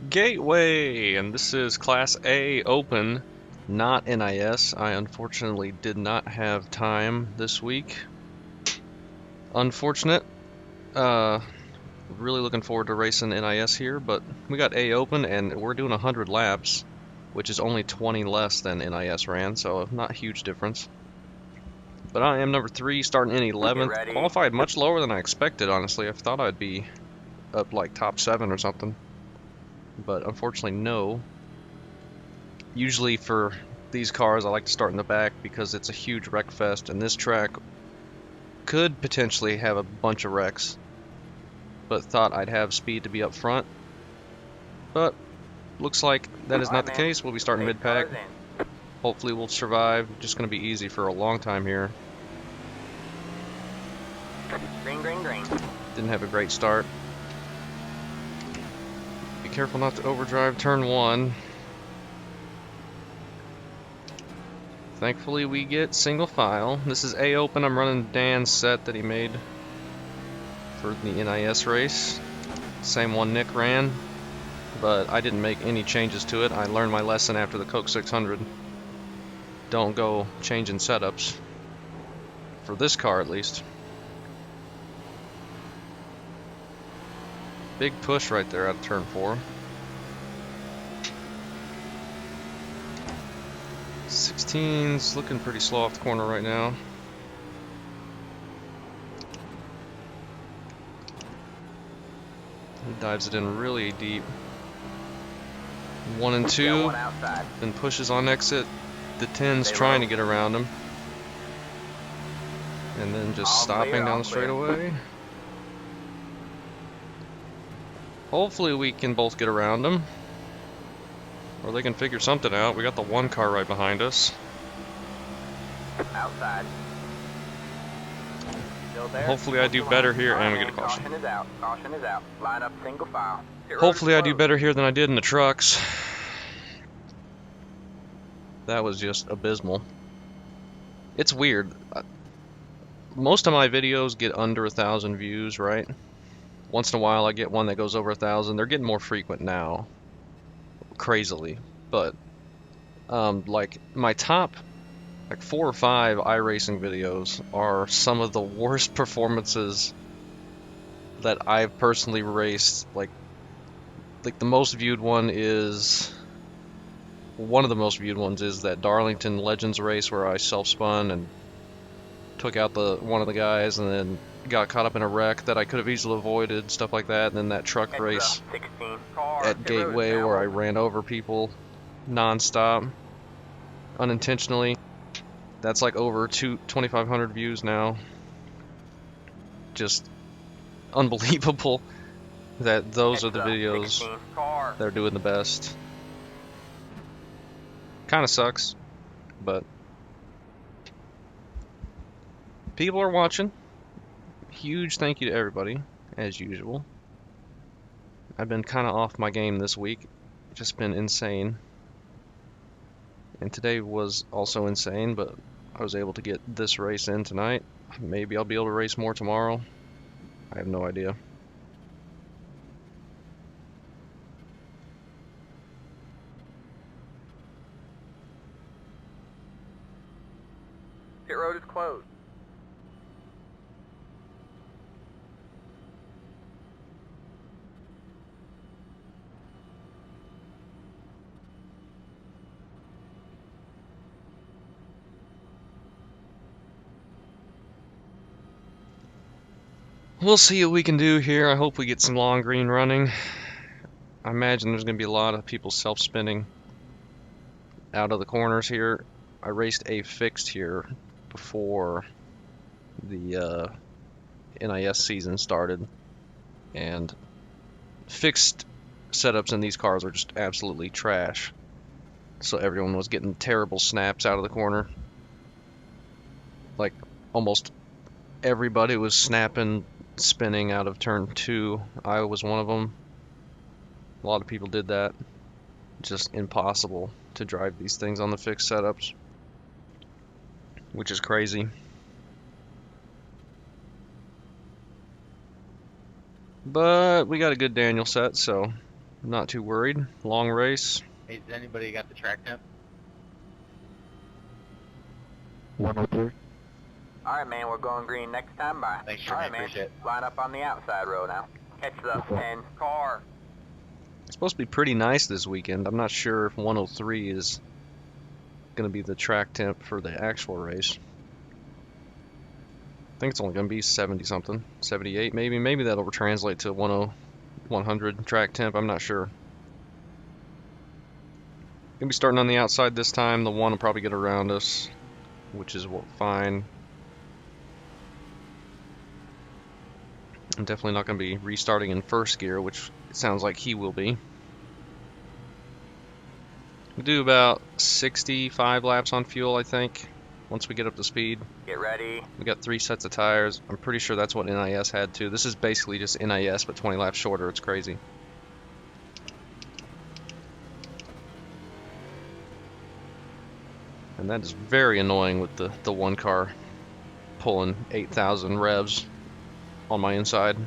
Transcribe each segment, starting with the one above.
Gateway, and this is Class A Open, not NIS. I unfortunately did not have time this week. Unfortunate. Really looking forward to racing NIS here, but we got A Open and we're doing 100 laps, which is only 20 less than NIS ran, so not a huge difference. But I am number 3, starting in 11th. Qualified much lower than I expected, honestly. I thought I'd be up like top 7 or something. But unfortunately, no. Usually for these cars, I like to start in the back because it's a huge wreck fest, and this track could potentially have a bunch of wrecks. But thought I'd have speed to be up front. But looks like that is not the case. We'll be starting mid-pack. Hopefully we'll survive. Just going to be easy for a long time here. Green, green, green. Didn't have a great start. Be careful not to overdrive turn 1. Thankfully we get single file. This is A Open. I'm running Dan's set that he made for the NIS race. Same one Nick ran, but I didn't make any changes to it. I learned my lesson after the Coke 600. Don't go changing setups. For this car at least. Big push right there out of turn 4. 16's looking pretty slow off the corner right now. He dives it in really deep. 1 and 2, then pushes on exit. The 10's trying to get around him. And then just stopping down the straightaway. Hopefully we can both get around them. Or they can figure something out. We got the 1 car right behind us. Outside. Hopefully I do better here, and we get a caution. Caution is out. Caution is out. Line up single file. Hopefully I do better here than I did in the trucks. That was just abysmal. It's weird. Most of my videos get under 1,000 views, right? Once in a while I get one that goes over 1,000. They're getting more frequent now. Crazily. But like my top 4 or 5 iRacing videos are some of the worst performances that I've personally raced. Like the most viewed one is one of the most viewed ones is that Darlington Legends race where I self-spun and took out one of the guys and then got caught up in a wreck that I could have easily avoided, stuff like that. And then that truck race at Gateway where I ran over people non-stop unintentionally. That's like over 2,500 views now. Just unbelievable that those are the videos that are doing the best. Kind of sucks, but people are watching. Huge thank you to everybody, as usual. I've been kind of off my game this week. Just been insane. And today was also insane, but I was able to get this race in tonight. Maybe I'll be able to race more tomorrow. I have no idea. Pit road is closed. We'll see what we can do here. I hope we get some long green running. I imagine there's going to be a lot of people self-spinning out of the corners here. I raced a fixed here before the NIS season started, and fixed setups in these cars are just absolutely trash. So everyone was getting terrible snaps out of the corner. Like almost everybody was snapping, spinning out of turn 2. I was one of them. A lot of people did that. Just impossible to drive these things on the fixed setups, which is crazy. But we got a good Daniel set, so Not too worried. Long race. Hey, does anybody got the track temp? 103. All right, man, we're going green next time by. Thanks, All Jermaine. right, man, Appreciate it. line up on the outside row now. Catch the Yes, sir. 10 car. It's supposed to be pretty nice this weekend. I'm not sure if 103 is going to be the track temp for the actual race. I think it's only going to be 70 something, 78 maybe. Maybe that'll translate to 100 track temp. I'm not sure. Gonna be starting on the outside this time. The one will probably get around us, which is fine. I'm definitely not going to be restarting in first gear, which it sounds like he will be. We do about 65 laps on fuel, I think, once we get up to speed. Get ready. We got 3 sets of tires. I'm pretty sure that's what NIS had too. This is basically just NIS, but 20 laps shorter. It's crazy. And that is very annoying with the one car pulling 8,000 revs on my inside.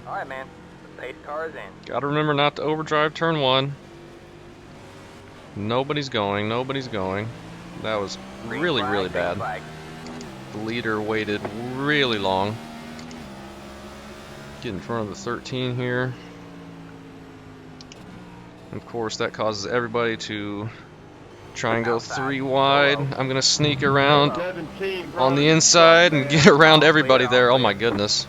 All right, man, the pace car is in. Gotta remember not to overdrive turn 1. Nobody's going. That was Green really, flag, really green bad. flag. The leader waited really long. Get in front of the 13 here. And of course, that causes everybody to try and go 3 wide. I'm gonna sneak around on the inside and get around everybody there. Oh my goodness.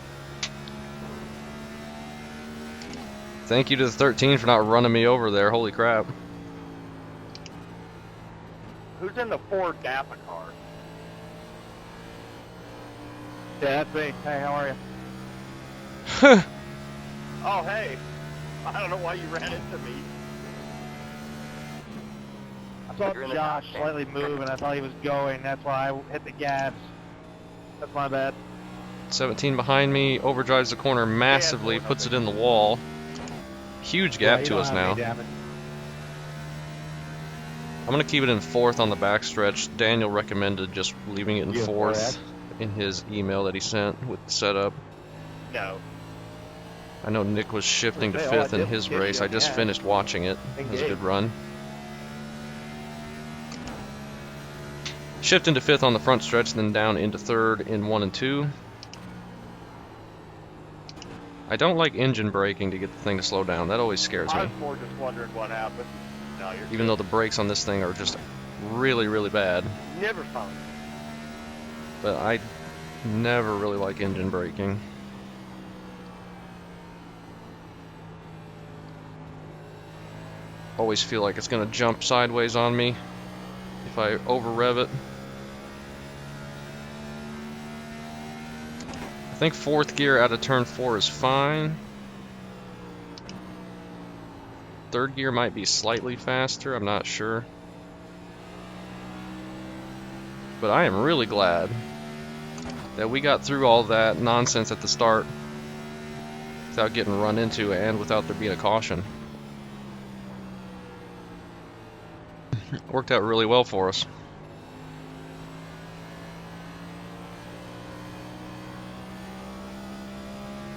Thank you to the 13 for not running me over there. Holy crap. Who's in the Ford Napa car? Yeah, that's me. Hey, how are you? Oh, hey. I don't know why you ran into me. I saw You're in the Josh top 10. slightly move, and I thought he was going. That's why I hit the gas. That's my bad. 17 behind me, overdrives the corner massively, puts it in the wall. Huge gap to us now. I'm going to keep it in 4th on the backstretch. Daniel recommended just leaving it in 4th in his email that he sent with the setup. No. I know Nick was shifting to 5th in his race. I just finished watching it. It was a good run. Shift into 5th on the front stretch, then down into 3rd in 1 and 2. I don't like engine braking to get the thing to slow down. That always scares me. I was more just wondering what happened. No, you're Even though the brakes on this thing are just really, really bad. never found it. But I never really like engine braking. Always feel like it's going to jump sideways on me if I over rev it. I think 4th gear out of turn 4 is fine. 3rd gear might be slightly faster, I'm not sure. But I am really glad that we got through all that nonsense at the start without getting run into and without there being a caution. Worked out really well for us.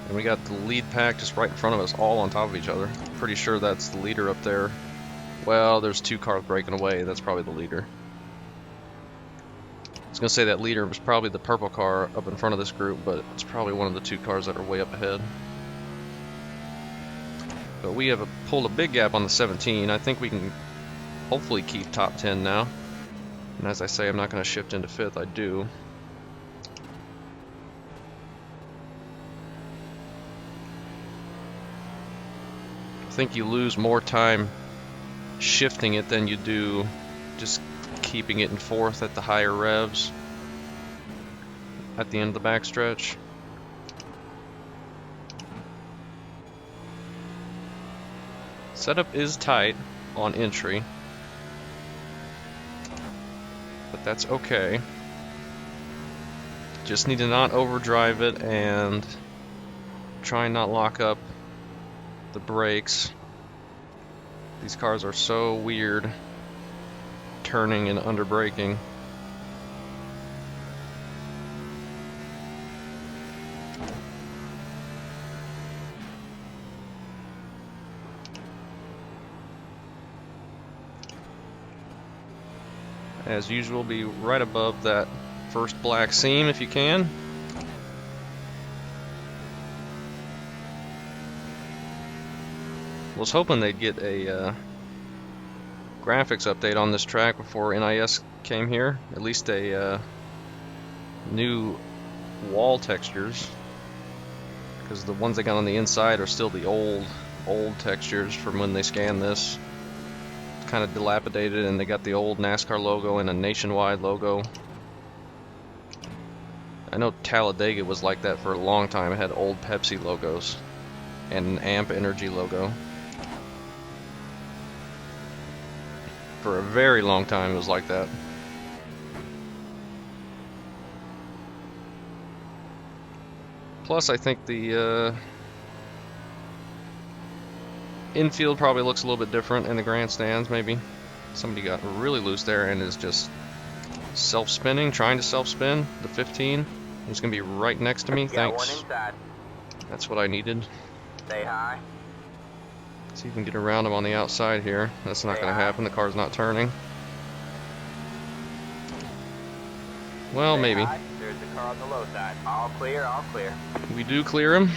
And we got the lead pack just right in front of us, all on top of each other. Pretty sure that's the leader up there. Well, there's 2 cars breaking away. That's probably the leader. I was going to say that leader was probably the purple car up in front of this group, but it's probably one of the 2 cars that are way up ahead. But we have pulled a big gap on the 17. I think we can hopefully keep top 10 now. And as I say, I'm not going to shift into 5th. I do. I think you lose more time shifting it than you do just keeping it in 4th at the higher revs at the end of the backstretch. Setup is tight on entry, but that's okay. Just need to not overdrive it and try and not lock up the brakes. These cars are so weird turning and under braking. as usual, be right above that first black seam if you can. Was hoping they'd get a graphics update on this track before NIS came here. At least a new wall textures, because the ones they got on the inside are still the old textures from when they scanned this. It's kind of dilapidated, and they got the old NASCAR logo and a nationwide logo. I know Talladega was like that for a long time. It had old Pepsi logos and an Amp Energy logo. For a very long time it was like that. Plus I think the infield probably looks a little bit different in the grandstands. Maybe somebody got really loose there and is just self-spinning, trying to self-spin the 15. He's gonna be right next to me. Thanks. That's what I needed. Stay high. See if you can get around him on the outside here. That's not going to happen. The car's not turning. Well, Stay maybe. high. There's the car on the low side. All clear, all clear. We do clear him.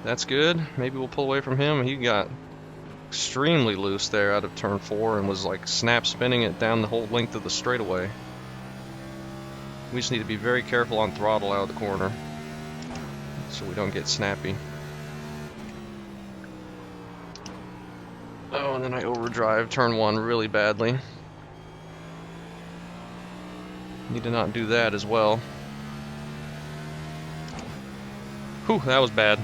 That's good. Maybe we'll pull away from him. He got extremely loose there out of turn 4 and was like snap spinning it down the whole length of the straightaway. We just need to be very careful on throttle out of the corner so we don't get snappy. Oh, and then I overdrive turn 1 really badly. Need to not do that as well. Whew, that was bad.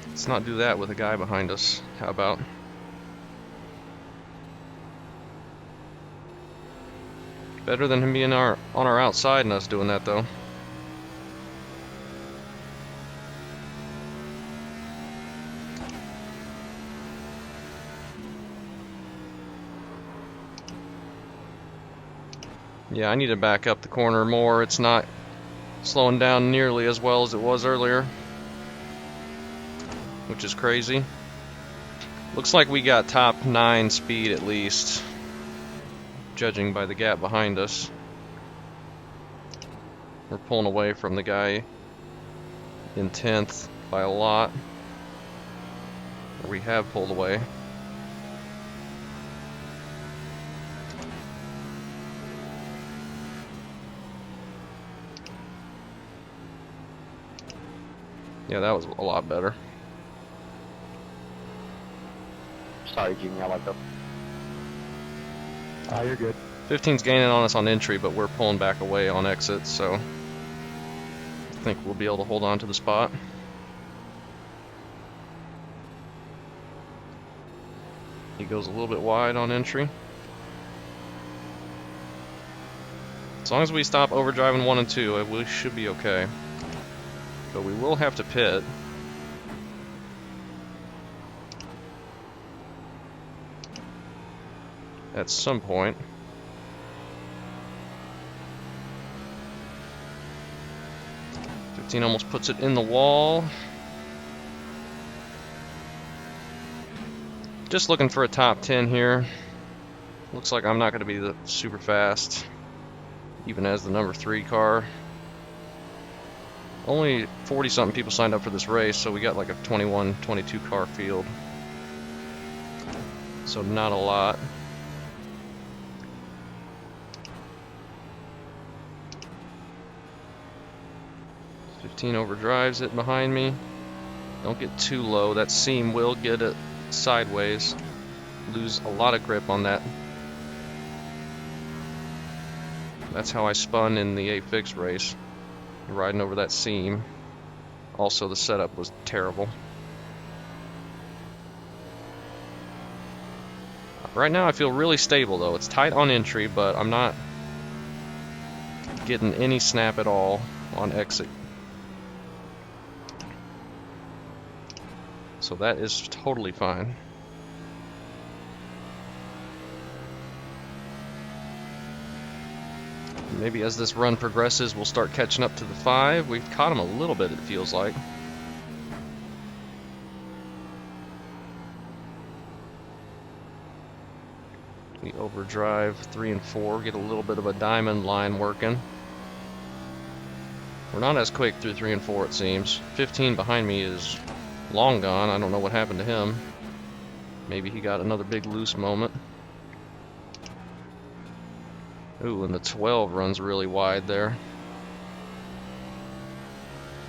Let's not do that with a guy behind us. How about? Better than him being on our outside and us doing that though. Yeah, I need to back up the corner more. It's not slowing down nearly as well as it was earlier, which is crazy. Looks like we got top 9 speed at least, judging by the gap behind us. We're pulling away from the guy in 10th by a lot. Or we have pulled away. Yeah, that was a lot better. Sorry, Jimmy, I like that. Ah, you're good. 15's gaining on us on entry, but we're pulling back away on exit, so I think we'll be able to hold on to the spot. He goes a little bit wide on entry. As long as we stop overdriving 1 and 2, we should be okay. But we will have to pit. At some point. Almost puts it in the wall. Just looking for a top 10 here. Looks like I'm not going to be the super fast, even as the number 3 car. Only 40-something people signed up for this race, so we got like a 21, 22 car field. So not a lot. Overdrives it behind me. Don't get too low. That seam will get it sideways. Lose a lot of grip on that. That's how I spun in the 8-fix race, riding over that seam. Also, the setup was terrible. Right now I feel really stable though. It's tight on entry, but I'm not getting any snap at all on exit. So that is totally fine. Maybe as this run progresses, we'll start catching up to the 5. We've caught him a little bit, it feels like. We overdrive 3 and 4, get a little bit of a diamond line working. We're not as quick through 3 and 4, it seems. 15 behind me is long gone. I don't know what happened to him. Maybe he got another big loose moment. Ooh, and the 12 runs really wide there.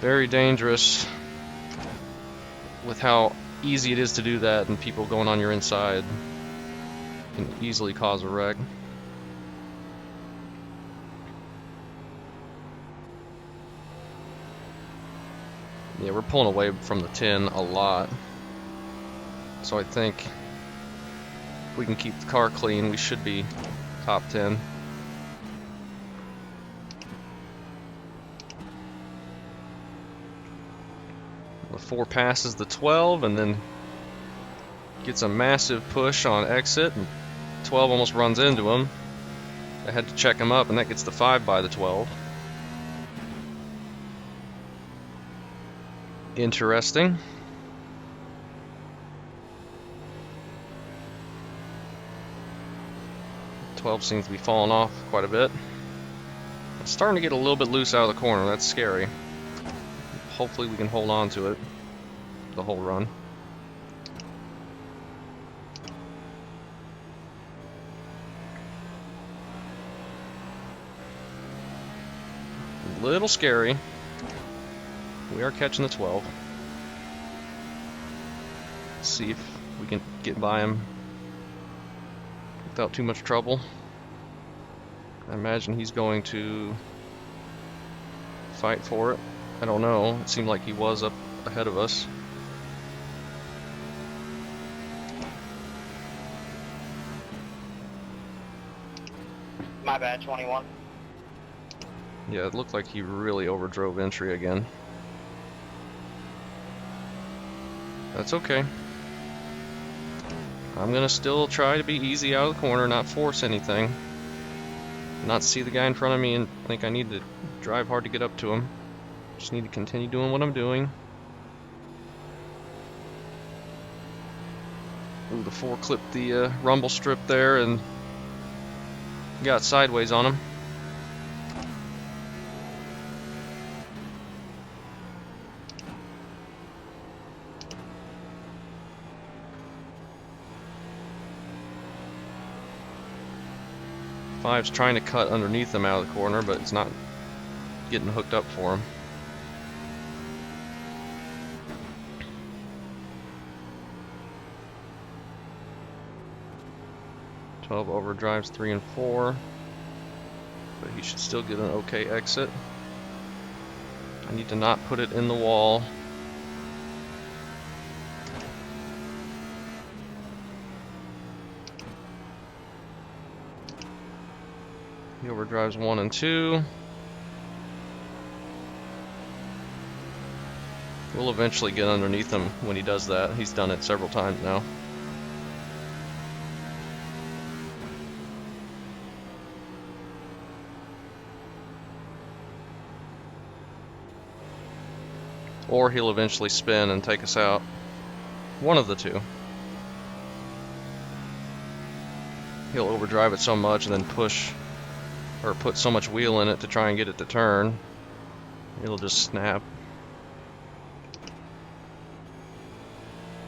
Very dangerous with how easy it is to do that, and people going on your inside can easily cause a wreck. Yeah, we're pulling away from the 10 a lot. So I think if we can keep the car clean, we should be top 10. The 4 passes the 12 and then gets a massive push on exit. And 12 almost runs into him. I had to check him up, and that gets the 5 by the 12. Interesting. .12 seems to be falling off quite a bit. It's starting to get a little bit loose out of the corner. That's scary. Hopefully we can hold on to it the whole run. A little scary. We are catching the 12. Let's see if we can get by him without too much trouble. I imagine he's going to fight for it. I don't know. It seemed like he was up ahead of us. My bad, 21. Yeah, it looked like he really overdrove entry again. That's okay. I'm gonna still try to be easy out of the corner, not force anything. Not see the guy in front of me and think I need to drive hard to get up to him. Just need to continue doing what I'm doing. Ooh, the 4 clipped the rumble strip there and got sideways on him. Five's trying to cut underneath him out of the corner, but it's not getting hooked up for him. .12 overdrives 3 and 4, but he should still get an okay exit. I need to not put it in the wall. He overdrives 1 and 2. We'll eventually get underneath him when he does that. He's done it several times now. Or he'll eventually spin and take us out. One of the two. He'll overdrive it so much and then push or put so much wheel in it to try and get it to turn. It'll just snap.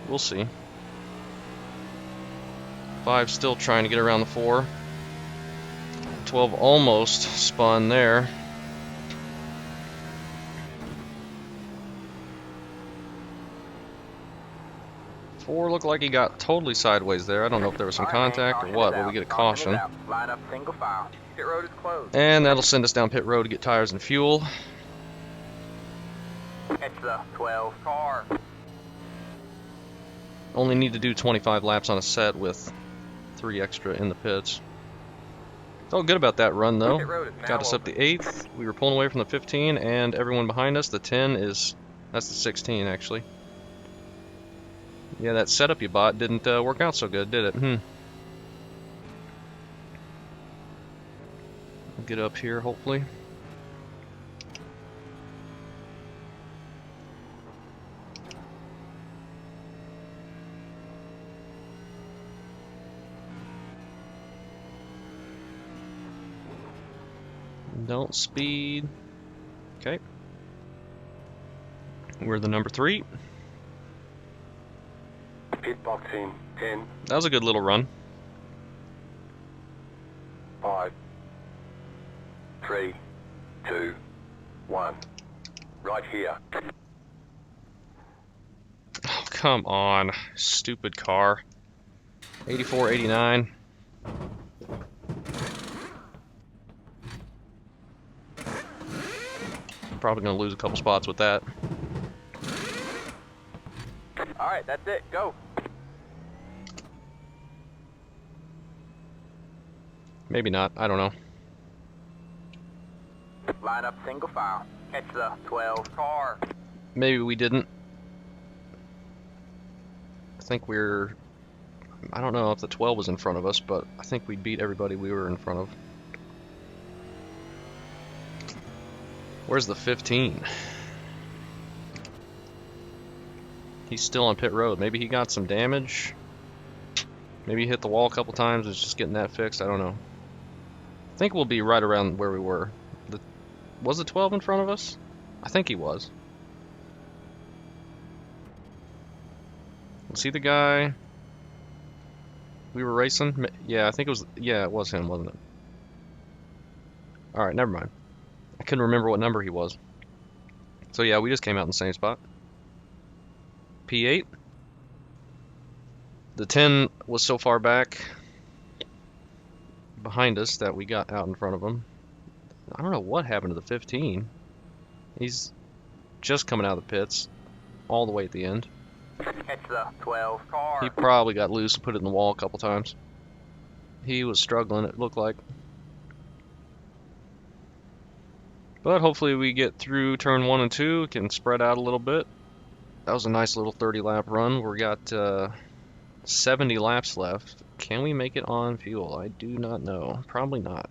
We'll see. 5 still trying to get around the 4. 12 almost spun there. Four looked like he got totally sideways there. I don't know if there was some contact or what, but we get a caution. Line up single file. Pit road is closed. And that'll send us down pit road to get tires and fuel. It's the 12 car. Only need to do 25 laps on a set with 3 extra in the pits. Felt good about that run though. Got us up to 8th. We were pulling away from the 15 and everyone behind us. The 10 is, that's the 16 actually. Yeah, that setup you bought didn't work out so good, did it? Get up here, hopefully. Don't speed. Okay. We're the number 3. Pit box in 10, That was a good little run. 5, 3, 2, 1. Right here. Oh, come on. Stupid car. 84, 89. Probably going to lose a couple spots with that. Alright, that's it. Go. Maybe not. I don't know. Line up single file. Catch the 12 car. Maybe we didn't. I think we're... I don't know if the 12 was in front of us, but I think we beat everybody we were in front of. Where's the 15? He's still on pit road. Maybe he got some damage. Maybe he hit the wall a couple times and is just getting that fixed. I don't know. I think we'll be right around where we were. Was the 12 in front of us? I think he was. Was he the guy we were racing? Yeah, I think it was. Yeah, it was him, wasn't it? Alright, never mind. I couldn't remember what number he was. So yeah, we just came out in the same spot. P8. The 10 was so far back behind us that we got out in front of him. I don't know what happened to the 15. He's just coming out of the pits all the way at the end. Catch the 12 car. He probably got loose and put it in the wall a couple times. He was struggling, it looked like. But hopefully we get through turn 1 and 2, can spread out a little bit. That was a nice little 30-lap run. We got 70 laps left. Can we make it on fuel? I do not know. Probably not.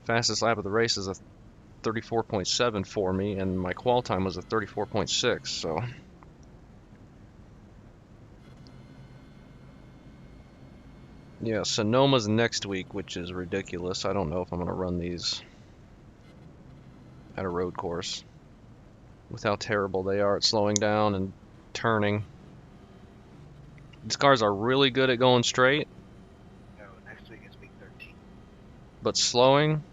Fastest lap of the race is a 34.7 for me, and my qual time was a 34.6, so... Yeah, Sonoma's next week, which is ridiculous. I don't know if I'm going to run these at a road course with how terrible they are at slowing down and turning. These cars are really good at going straight. No, next week is week 13. But slowing,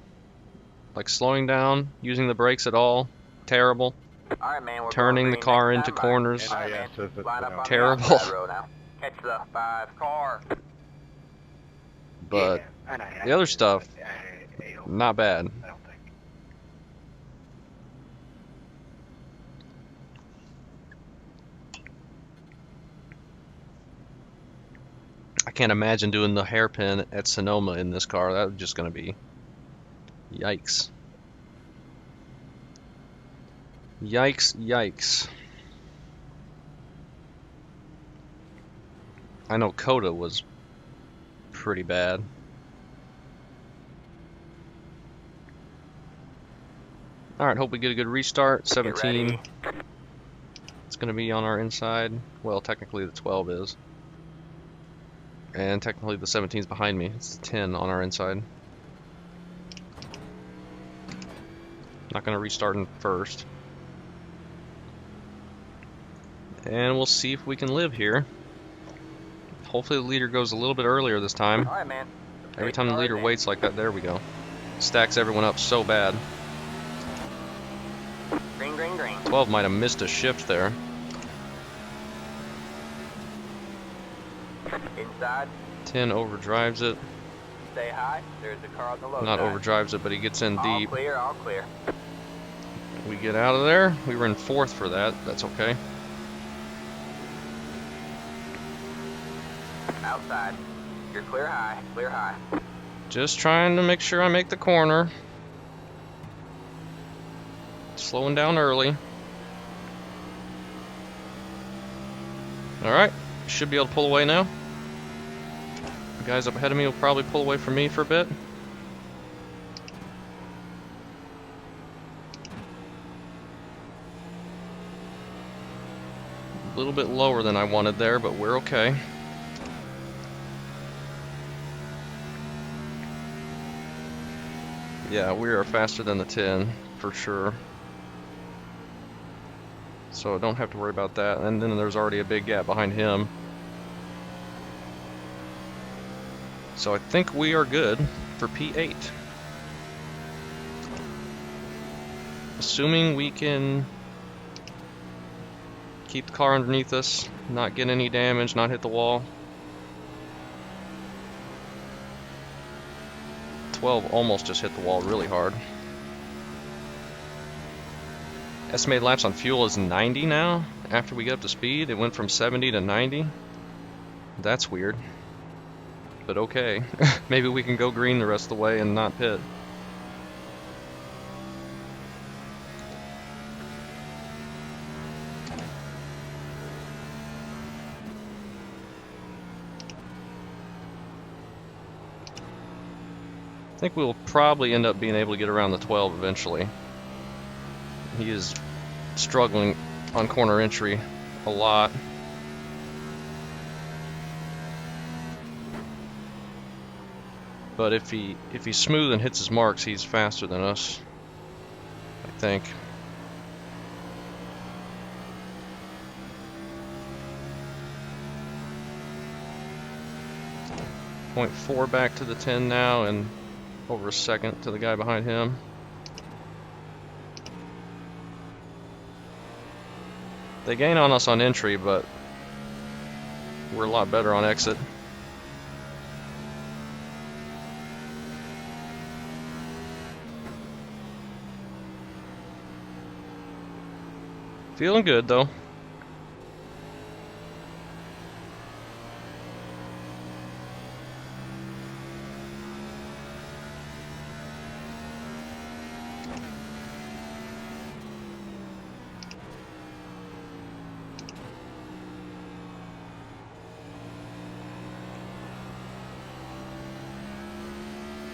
like slowing down, using the brakes at all, terrible. Alright, man, we're Turning going the green car next into time, corners. Alright, NIS man. says that, Line up on Terrible. the outside row now. Catch the 5 car. But Yeah, the other stuff, not bad. I don't think. I can't imagine doing the hairpin at Sonoma in this car. That was just going to be... Yikes. Yikes, yikes. I know Coda was pretty bad. Alright, hope we get a good restart. 17. It's going to be on our inside. Well, technically the 12 is. And technically the 17 is behind me. It's the 10 on our inside. Not going to restart in first. And we'll see if we can live here. Hopefully the leader goes a little bit earlier this time. Alright, man. Every time the leader waits like that, there we go. Stacks everyone up so bad. Green, green, green. 12 might have missed a shift there. Inside. 10 overdrives it. Stay high. There's a car on the low Not side. overdrives it, but he gets in All deep. clear, all clear. We get out of there. We were in 4th for that. That's okay. Outside. You're clear high, clear high. Just trying to make sure I make the corner. Slowing down early. Alright. Should be able to pull away now. The guys up ahead of me will probably pull away from me for a bit. A little bit lower than I wanted there, but we're okay. Yeah, we are faster than the 10 for sure. So I don't have to worry about that. And then there's already a big gap behind him. So I think we are good for P8. Assuming we can keep the car underneath us, not get any damage, not hit the wall. 12 almost just hit the wall really hard. Estimated laps on fuel is 90 now. After we get up to speed, it went from 70 to 90. That's weird. But okay. Maybe we can go green the rest of the way and not pit. I think we'll probably end up being able to get around the 12 eventually. He is struggling on corner entry a lot. But if he's smooth and hits his marks, he's faster than us, I think. .4 back to the 10 now, and over a second to the guy behind him. They gain on us on entry, but we're a lot better on exit. Feeling good though.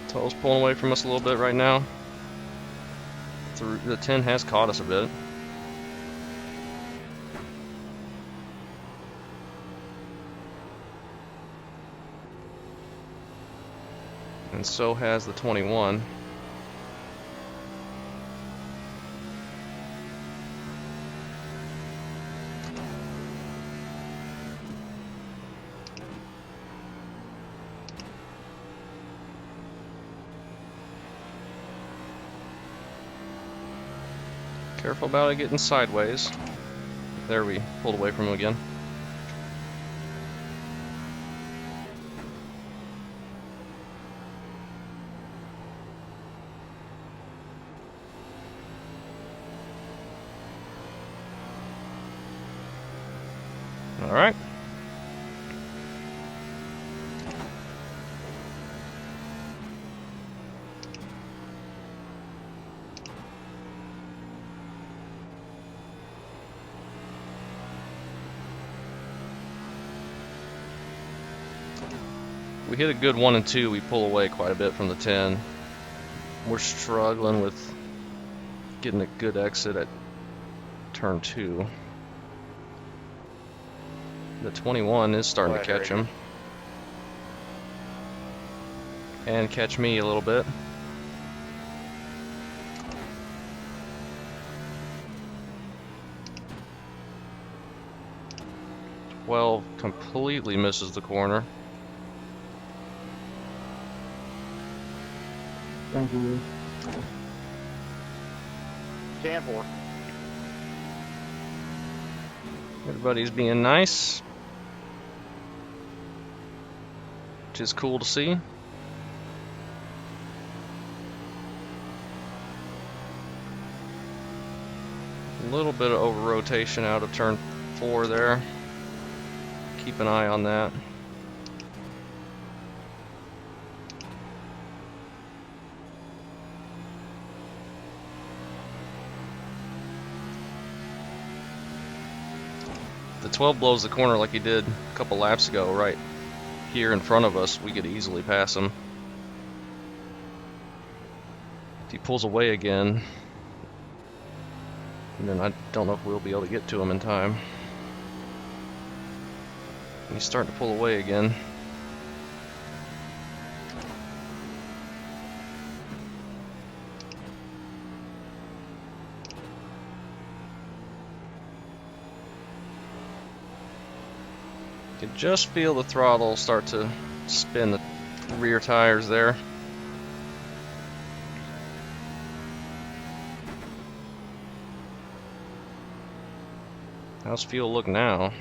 Toe's pulling away from us a little bit right now. The 10 has caught us a bit. And so has the 21. Careful about it getting sideways. There, we pulled away from him again. All right. We hit a good 1 and 2. We pull away quite a bit from the 10. We're struggling with getting a good exit at turn 2. The 21 is starting to catch him. And catch me a little bit. Well, completely misses the corner. Thank you. 10-4. Everybody's being nice, which is cool to see. A little bit of over rotation out of turn 4 there. Keep an eye on that. The 12 blows the corner like he did a couple laps ago, right here in front of us. We could easily pass him. If he pulls away again, then I don't know if we'll be able to get to him in time. He's starting to pull away again. You can just feel the throttle start to spin the rear tires there. How's fuel look now?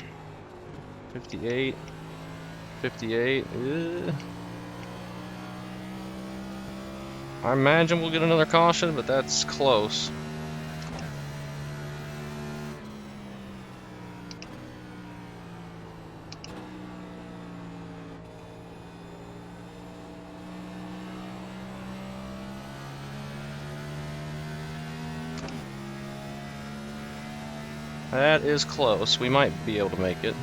58, 58. I imagine we'll get another caution, but that's close. That is close. We might be able to make it.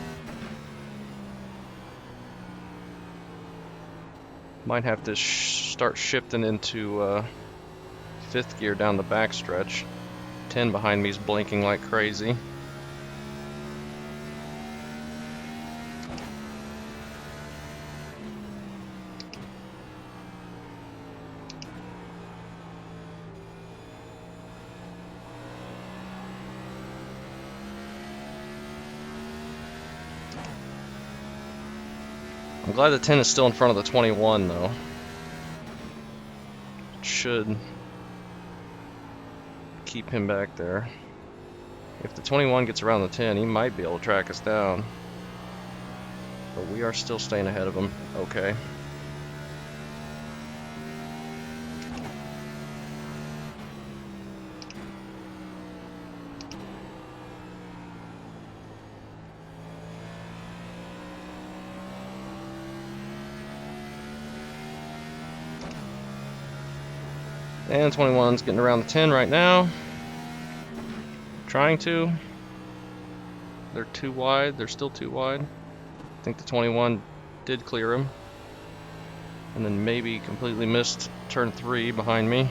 Might have to start shifting into fifth gear down the backstretch. 10 behind me is blinking like crazy. I'm glad the 10 is still in front of the 21 though. It should keep him back there. If the 21 gets around the 10, he might be able to track us down. But we are still staying ahead of him. Okay. And 21's getting around the 10 right now. Trying to. They're too wide. They're still too wide. I think the 21 did clear him. And then maybe completely missed turn 3 behind me.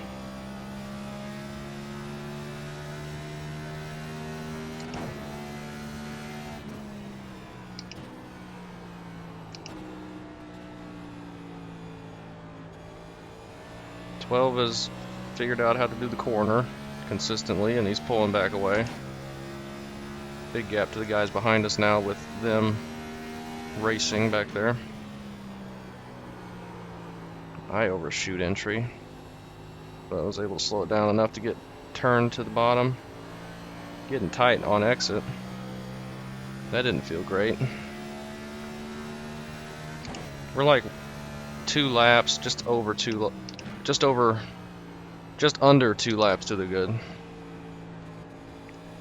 Twelve has figured out how to do the corner consistently, and he's pulling back away. Big gap to the guys behind us now with them racing back there. I overshoot entry, but I was able to slow it down enough to get turned to the bottom. Getting tight on exit. That didn't feel great. We're like 2 laps, just under 2 laps to the good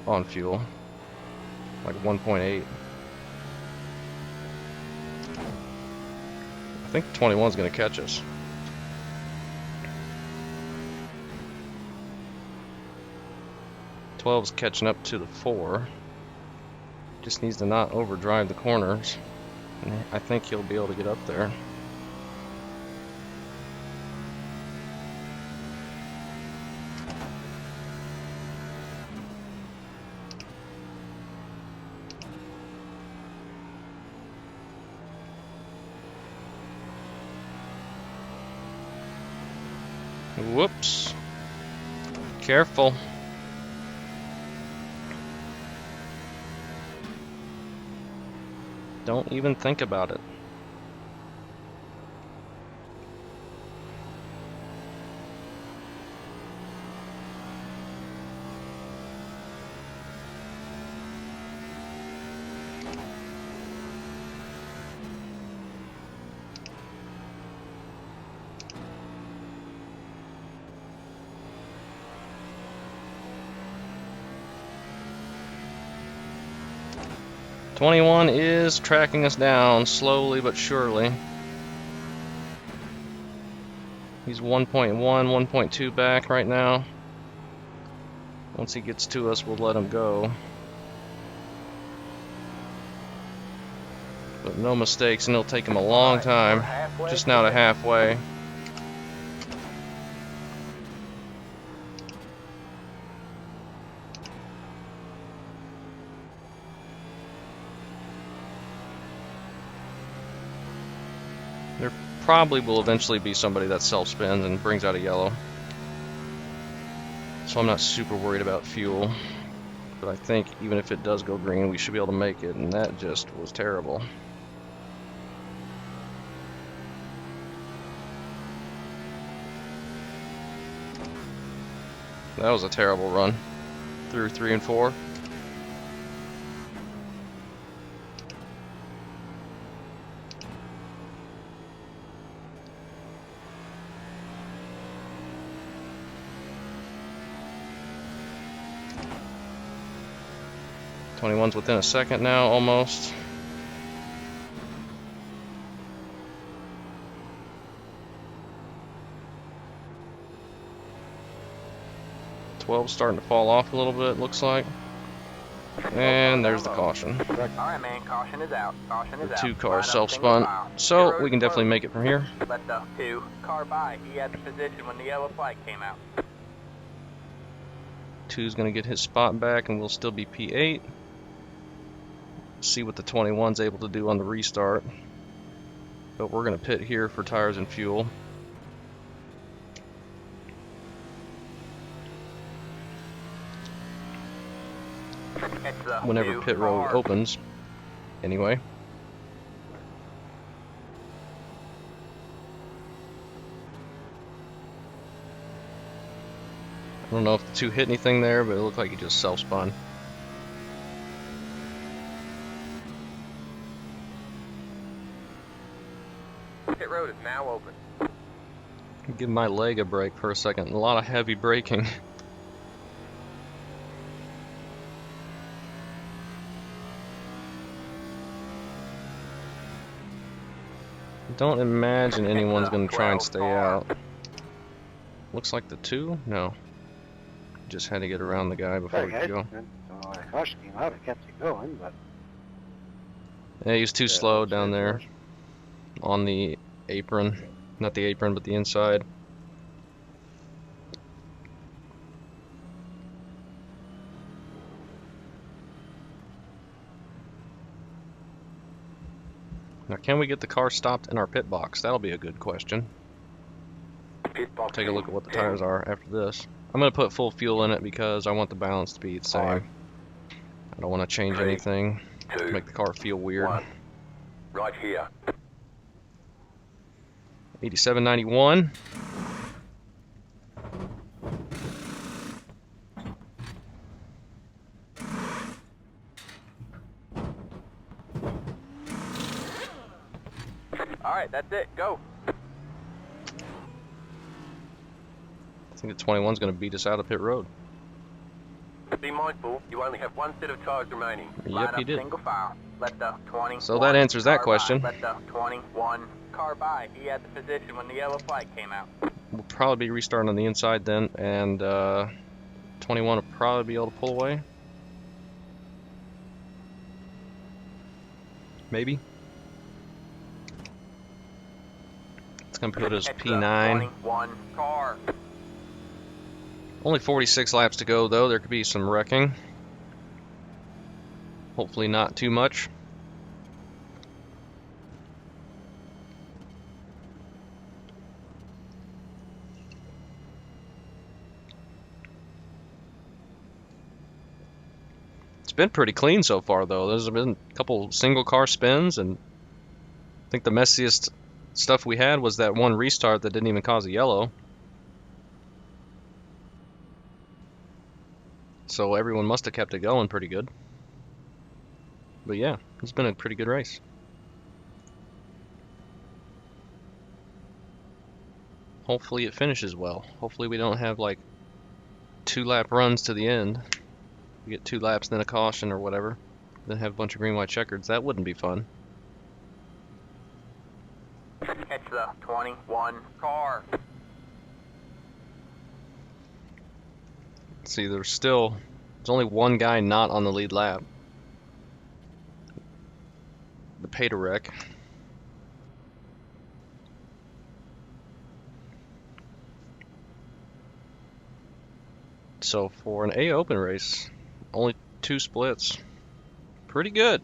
on fuel, like 1.8. I think 21's gonna catch us. Twelve's catching up to the 4. Just needs to not overdrive the corners, and I think he'll be able to get up there. Whoops. Careful. Don't even think about it. .21 is tracking us down slowly but surely. He's 1.1, 1.2 back right now. Once he gets to us, we'll let him go. But no mistakes, and it'll take him a long time. Just now to halfway. There probably will eventually be somebody that self-spins and brings out a yellow. So I'm not super worried about fuel. But I think even if it does go green, we should be able to make it, and that just was terrible. That was a terrible run through 3 and 4. '21's within a second now, almost. '12's starting to fall off a little bit, looks like. And there's the caution. Alright, man, caution is out. Caution is The out. 2 cars Line up, self-spun, single file. so Pit we can road definitely closed. make it from here. Let the 2 car by. He had the position when the yellow flag came out. 2's gonna get his spot back, and we'll still be P8. See what the 21's able to do on the restart. But we're gonna pit here for tires and fuel. It's the Whenever 2 pit road car. opens. Anyway. I don't know if the 2 hit anything there, but it looked like he just self-spun. Pit road is now open. Give my leg a break for a second. A lot of heavy braking. Don't imagine anyone's going to try and stay out. Looks like the 2? No. Just had to get around the guy before we could go. So I cautioned him out. I kept it going, but Yeah, he was too slow down there on the apron. Not the apron, but the inside. Now, can we get the car stopped in our pit box? That'll be a good question. Pit box Take a look in at what the 10, tires are after this. I'm going to put full fuel in it because I want the balance to be the same. 5, I don't want to change 3, anything to 2, make the car feel weird. 1. Right here. 8791. Alright, that's it. Go. I think the 21's going to beat us out of pit road. Be mindful, you only have 1 set of tires remaining. Line Yep, he up, did. single file. Let the 20. So that answers that question. Let the 21 car by. He had the position when the yellow flag came out. We'll probably be restarting on the inside then, and 21 will probably be able to pull away. Maybe. It's going to put us It's the P9. 21 car. Only 46 laps to go, though. There could be some wrecking. Hopefully not too much. It's been pretty clean so far, though. There's been a couple single car spins, and I think the messiest stuff we had was that one restart that didn't even cause a yellow. So everyone must have kept it going pretty good. But yeah, it's been a pretty good race. Hopefully it finishes well. Hopefully we don't have like 2-lap runs to the end. We get 2 laps, then a caution or whatever. Then have a bunch of green, white checkers. That wouldn't be fun. It's the 21 car. See, there's only one guy not on the lead lap. The pay to wreck. So for an A open race, only 2 splits. Pretty good.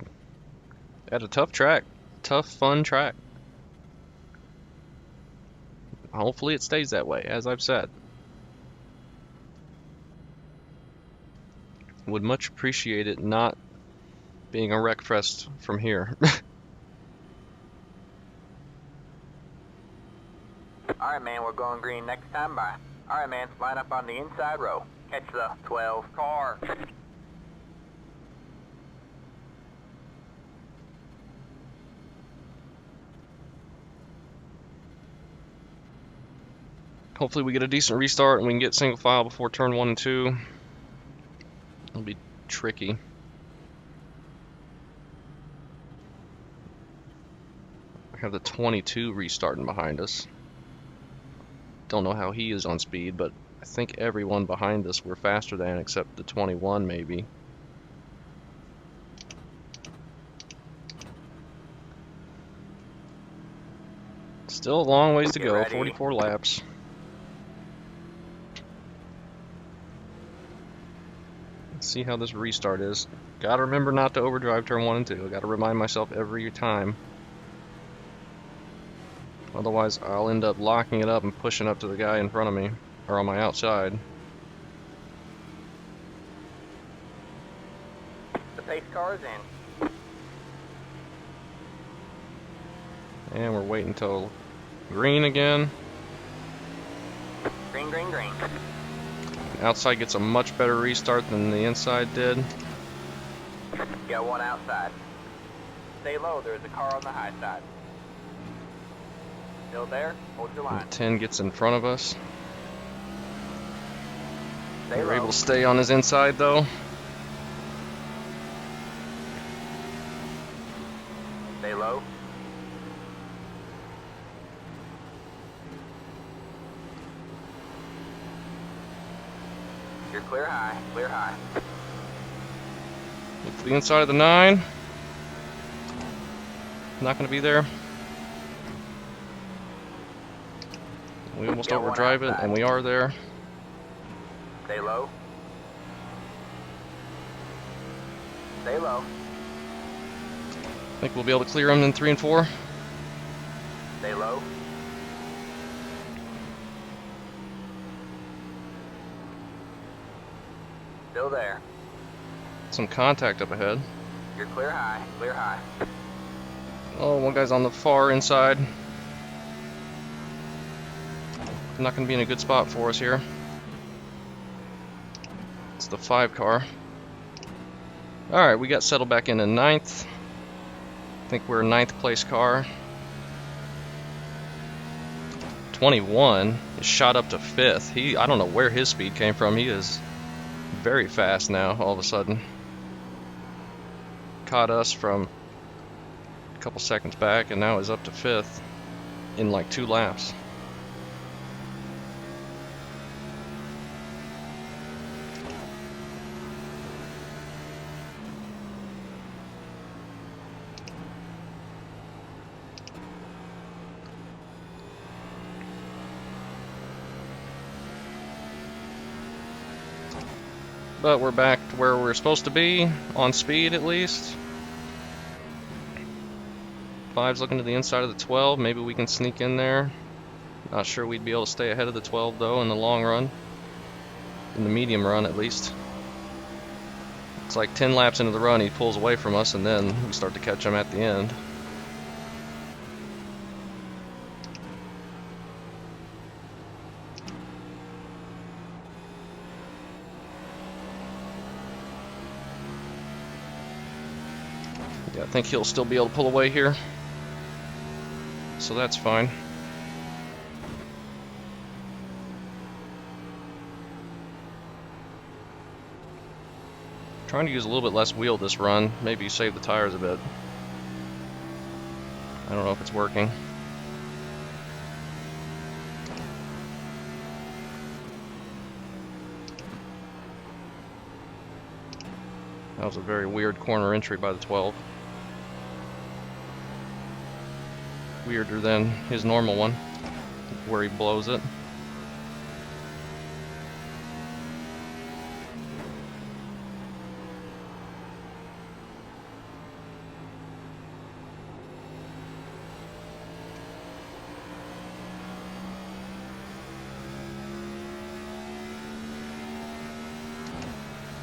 At a tough track. Tough, fun track. Hopefully it stays that way, as I've said. Would much appreciate it not being a wreck fest from here. Alright, man, we're going green next time. Bye. Alright, man. Line up on the inside row. Catch the 12 car. Hopefully we get a decent restart and we can get single file before turn 1 and 2. It'll be tricky. We have the 22 restarting behind us. Don't know how he is on speed, but I think everyone behind us we're faster than except the 21 maybe. Still a long ways to Get go, ready. 44 laps. Let's see how this restart is. Gotta remember not to overdrive turn 1 and 2. I gotta remind myself every time. Otherwise, I'll end up locking it up and pushing up to the guy in front of me, or on my outside. The pace car is in. And we're waiting until green again. Green, green, green. Outside gets a much better restart than the inside did. Got one outside. Stay low, there's a car on the high side. Still there? Hold your line. 10 gets in front of us. Stay We're low. able to stay on his inside though. Stay low. You're clear high, clear high. Look for the inside of the 9. Not going to be there. We almost Got one overdrive it, outside. and we are there. Stay low. Stay low. I think we'll be able to clear him in 3 and 4. Stay low. Still there. Some contact up ahead. You're clear high, clear high. Oh, one guy's on the far inside. Not going to be in a good spot for us here. It's the 5 car. Alright, we got settled back into 9th. I think we're a 9th place car. 21 is shot up to 5th. I don't know where his speed came from. He is very fast now, all of a sudden. Caught us from a couple seconds back and now is up to 5th in like 2 laps. But we're back to where we're supposed to be, on speed at least. 5's looking to the inside of the 12, maybe we can sneak in there. Not sure we'd be able to stay ahead of the 12 though in the long run. In the medium run at least. It's like 10 laps into the run he pulls away from us and then we start to catch him at the end. Yeah, I think he'll still be able to pull away here. So that's fine. Trying to use a little bit less wheel this run, maybe save the tires a bit. I don't know if it's working. That was a very weird corner entry by the 12. Weirder than his normal one, where he blows it.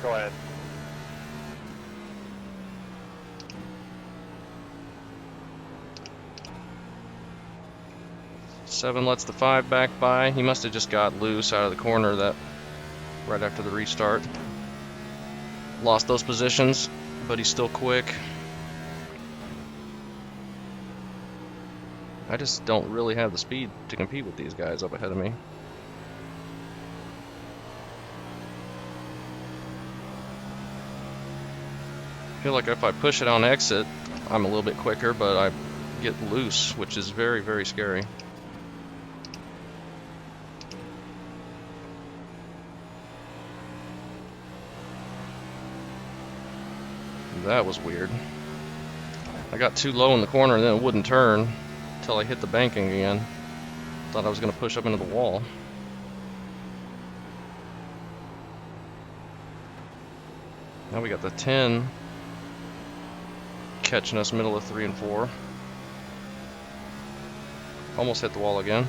Go ahead. 7 lets the 5 back by. He must have just got loose out of the corner that right after the restart. Lost those positions, but he's still quick. I just don't really have the speed to compete with these guys up ahead of me. I feel like if I push it on exit, I'm a little bit quicker, but I get loose, which is very, very scary. That was weird. I got too low in the corner and then it wouldn't turn until I hit the banking again. Thought I was going to push up into the wall. Now we got the 10 catching us middle of 3 and 4. Almost hit the wall again.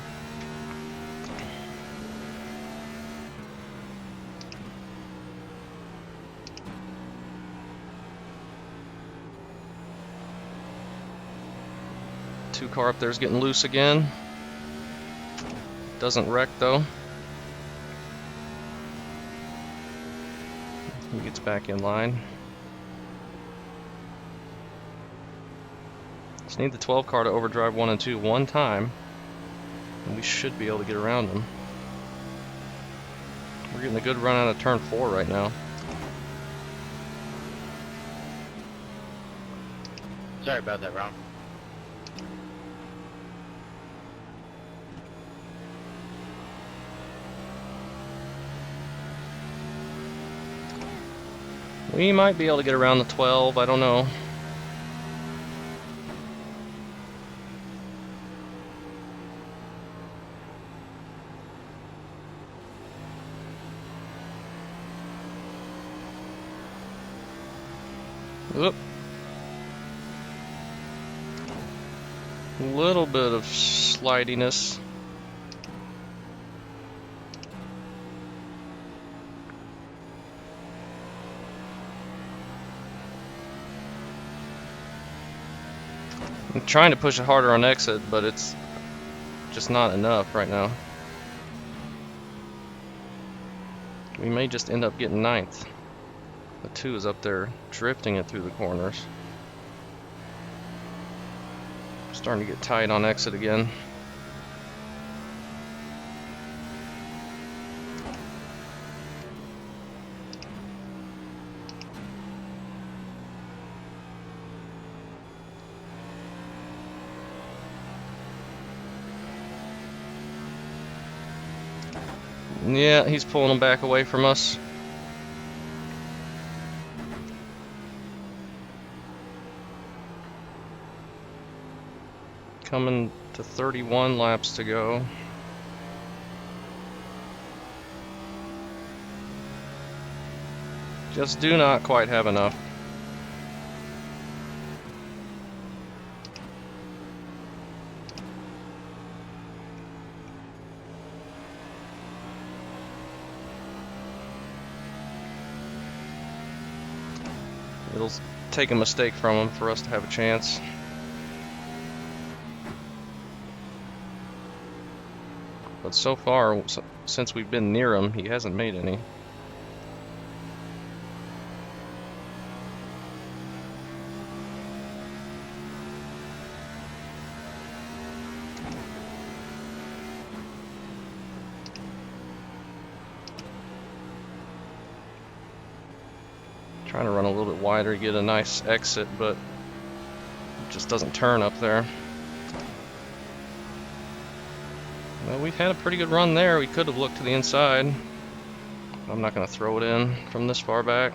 Two car up there is getting loose again. Doesn't wreck though. He gets back in line. Just need the 12 car to overdrive 1 and 2 one time, and we should be able to get around them. We're getting a good run out of turn 4 right now. Sorry about that, Ron. We might be able to get around the 12, I don't know. Oop. A little bit of slidiness. I'm trying to push it harder on exit, but it's just not enough right now. We may just end up getting 9th. The 2 is up there drifting it through the corners. Starting to get tight on exit again. Yeah, he's pulling them back away from us. Coming to 31 laps to go. Just do not quite have enough. It'll take a mistake from him for us to have a chance. But so far, since we've been near him, he hasn't made any. Trying to run a little bit wider to get a nice exit, but it just doesn't turn up there. Well, we've had a pretty good run there. We could have looked to the inside. I'm not going to throw it in from this far back.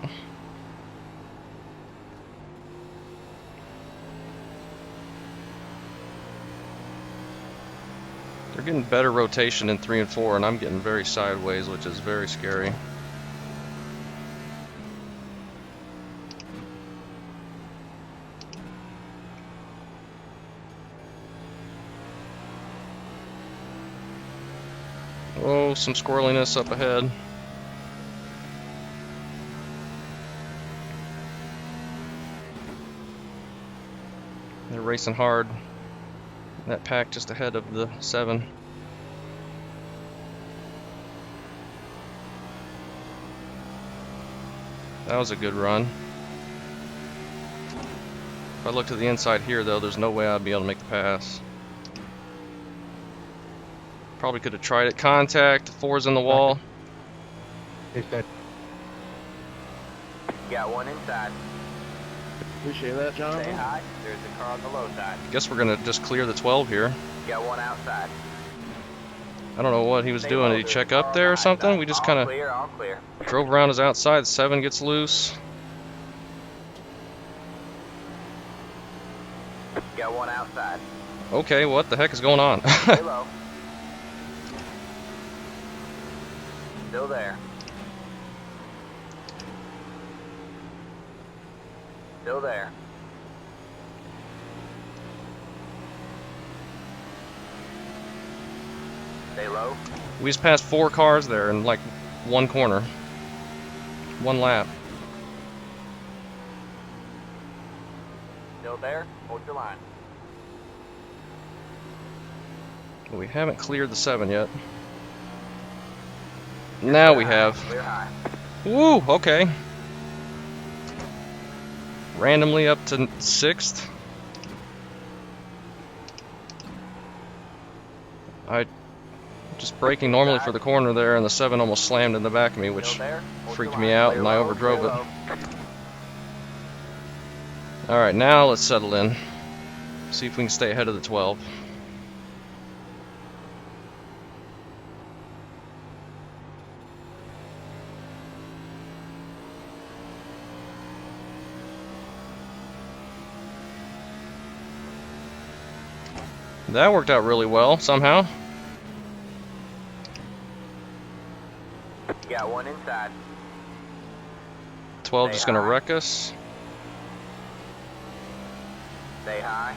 They're getting better rotation in 3 and 4, and I'm getting very sideways, which is very scary. Oh, some squirreliness up ahead. They're racing hard. That pack just ahead of the 7. That was a good run. If I look to the inside here, though, there's no way I'd be able to make the pass. Probably could have tried it. Contact. 4's in the wall. He said, Got one inside. appreciate that, Say Jonathan. hi. There's a car on the low side. Guess we're gonna just clear the 12 here. Got one outside. I don't know what he was Stay doing. low, Did he there's check a car up on there the or high something? side. We just All kind of clear, all clear. drove around his outside. 7 gets loose. Got one outside. Okay, what the heck is going on? Stay low. Still there. Still there. Stay low. We just passed 4 cars there in like one corner. One lap. Still there. Hold your line. But we haven't cleared the 7 yet. Now we have. Clear high. Woo, okay. Randomly up to 6th. I just braking normally for the corner there, and the 7 almost slammed in the back of me, which Still there. Hold freaked your me line. out, Clear and I low, overdrove clear it. low. Alright, now let's settle in. See if we can stay ahead of the 12. That worked out really well, somehow. Got one inside. 12 Stay just gonna high. wreck us. Stay high.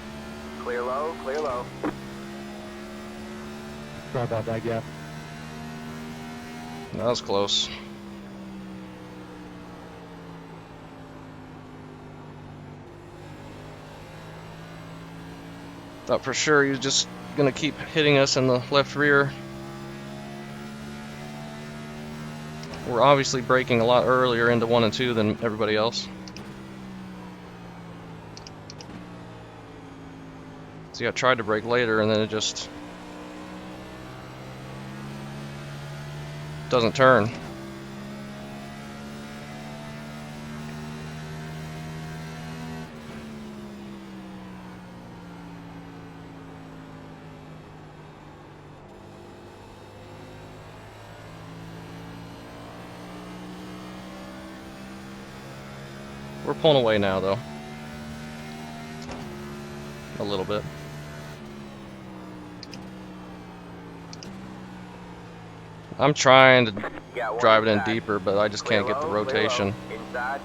Clear low, clear low. Sorry about that, yeah. That was close. Thought for sure he was just gonna keep hitting us in the left rear. We're obviously braking a lot earlier into 1 and 2 than everybody else. See, I tried to brake later and then it just doesn't turn. We're pulling away now, though. A little bit. I'm trying to Got one drive it in inside. deeper, but I just Clear can't get the low, clear low. rotation. Inside.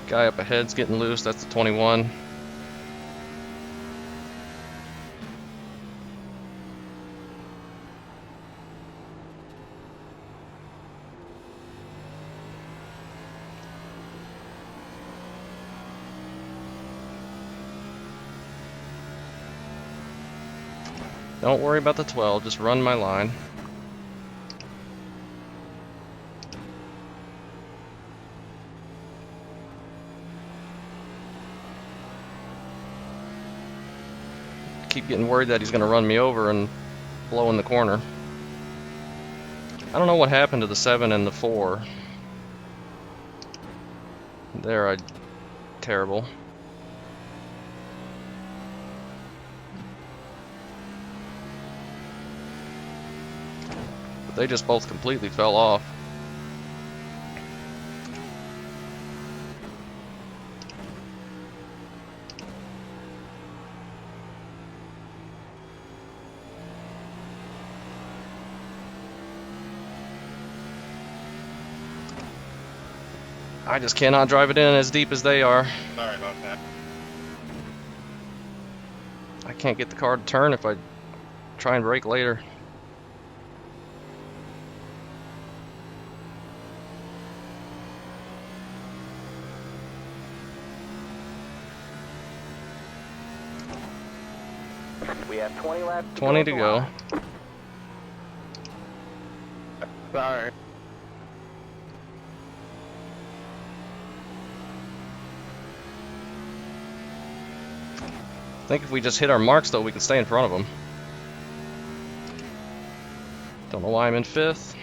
Guy up ahead's getting loose. That's the 21. Don't worry about the 12, just run my line. Keep getting worried that he's going to run me over and blow in the corner. I don't know what happened to the 7 and the 4. They're terrible. But they just both completely fell off. I just cannot drive it in as deep as they are. Sorry about that. I can't get the car to turn if I try and brake later. We have 20 laps. 20 to at the go. line. Sorry. think if we just hit our marks, though, we can stay in front of them. Don't know why I'm in 5th.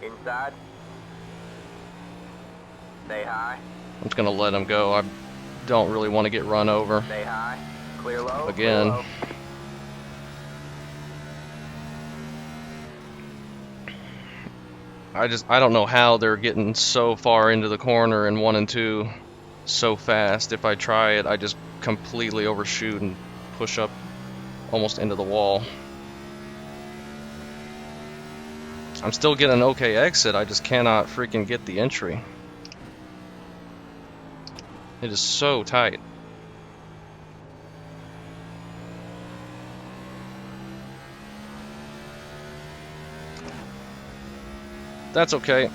Inside. Stay high. I'm just gonna let him go. I don't really want to get run over Stay high. Clear low. again. Clear low. I don't know how they're getting so far into the corner in 1 and 2 so fast. If I try it, I just completely overshoot and push up almost into the wall. I'm still getting an okay exit, I just cannot freaking get the entry. It is so tight. That's okay.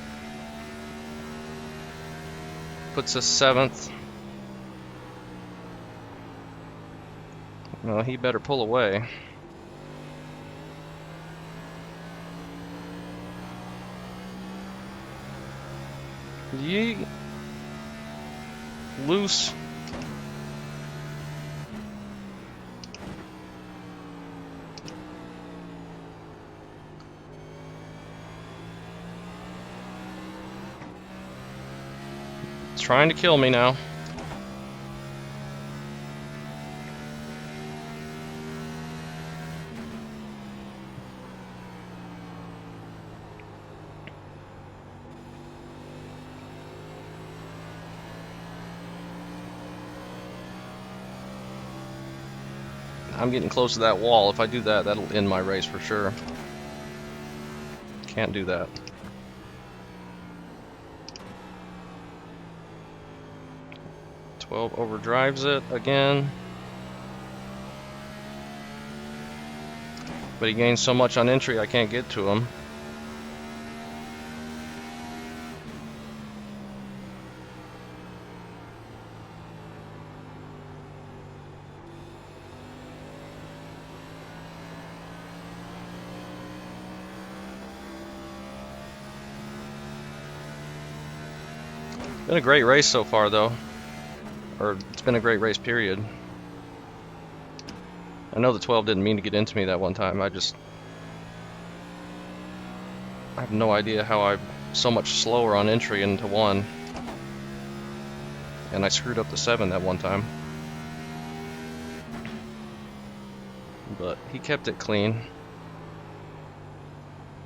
Puts us 7th. Well, he better pull away. Yeet. Loose. It's trying to kill me now. I'm getting close to that wall. If I do that, that'll end my race for sure. Can't do that. Overdrives it again. But he gains so much on entry I can't get to him. Been a great race so far though. Or it's been a great race, period. I know the 12 didn't mean to get into me that one time. I have no idea how I'm so much slower on entry into 1. And I screwed up the 7 that one time. But he kept it clean.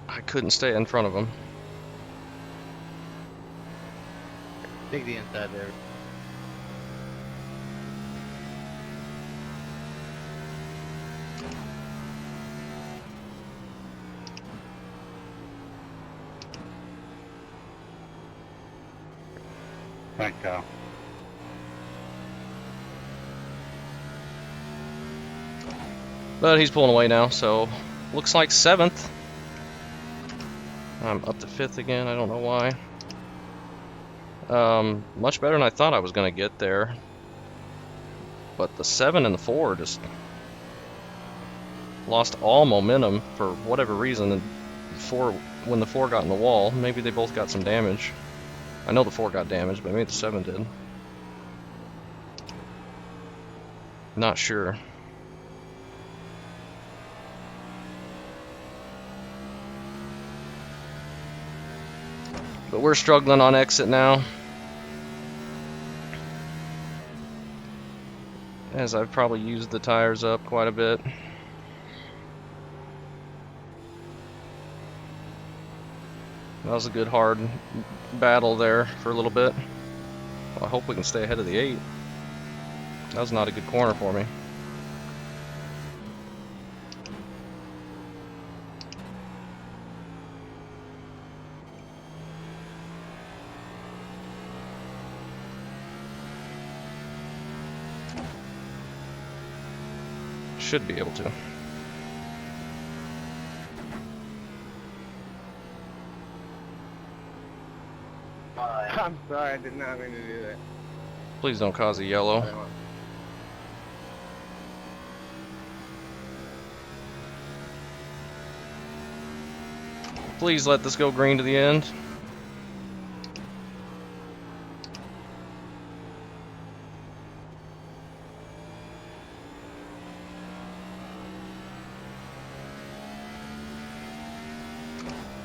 I couldn't stay in front of him. Take the inside there. Thank God. But he's pulling away now, so looks like 7th. I'm up to 5th again, I don't know why. Much better than I thought I was going to get there. But the 7 and the 4 just lost all momentum for whatever reason. And when the 4 got in the wall, maybe they both got some damage. I know the 4 got damaged, but maybe the 7 did. Not sure. But we're struggling on exit now. As I've probably used the tires up quite a bit. That was a good hard battle there for a little bit. Well, I hope we can stay ahead of the 8. That was not a good corner for me. Should be able to. I'm sorry, I did not mean to do that. Please don't cause a I yellow. don't- Please let this go green to the end.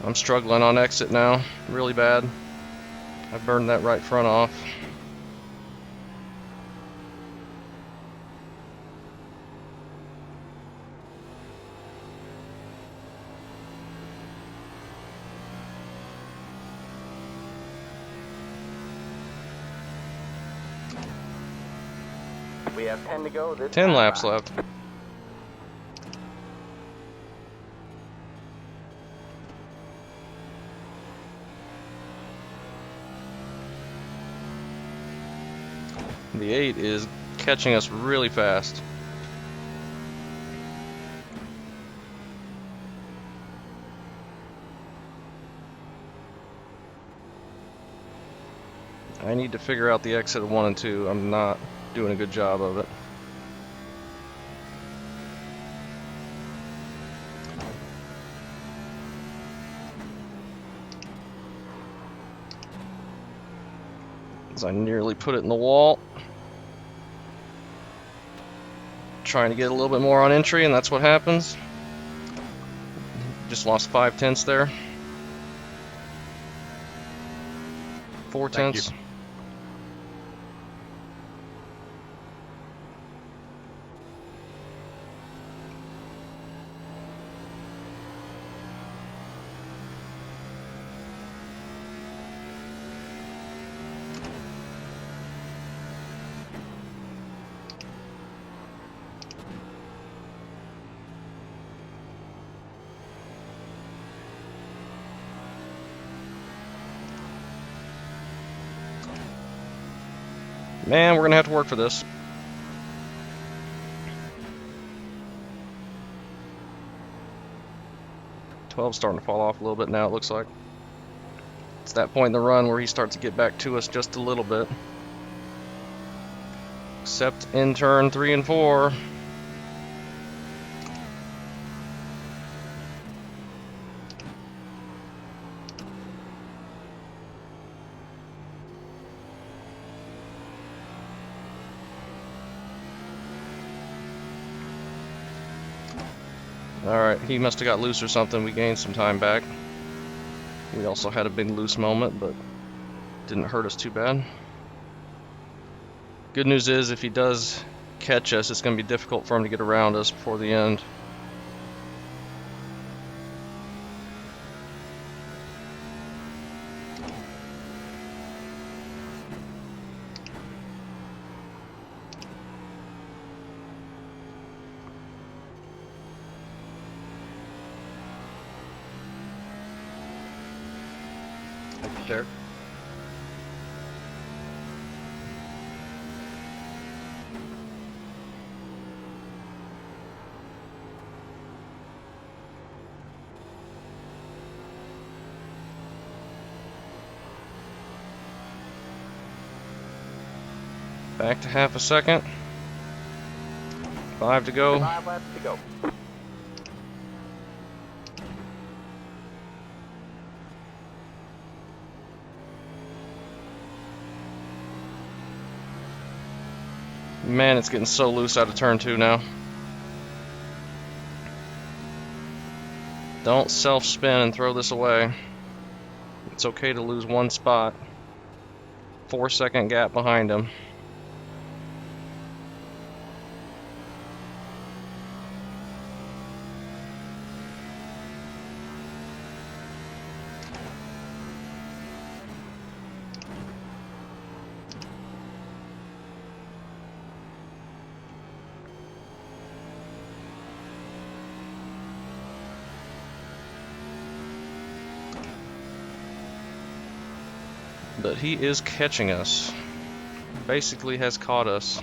I'm struggling on exit now, really bad. I burned that right front off. We have 10 to go this 10 time laps by. left. The 8 is catching us really fast. I need to figure out the exit of 1 and 2. I'm not doing a good job of it. As I nearly put it in the wall. Trying to get a little bit more on entry, and that's what happens. Just lost 5/10 there. 4/10. Man, we're gonna have to work for this. Twelve's starting to fall off a little bit now, it looks like. It's that point in the run where he starts to get back to us just a little bit. Except in turn 3 and 4. Alright, he must have got loose or something. We gained some time back. We also had a big loose moment, but didn't hurt us too bad. Good news is, if he does catch us, it's going to be difficult for him to get around us before the end. Sure. Back to half a second. 5 to go. 5 laps to go. Man, it's getting so loose out of turn 2 now. Don't self-spin and throw this away. It's okay to lose 1 spot. 4-second gap behind him. But he is catching us. Basically has caught us.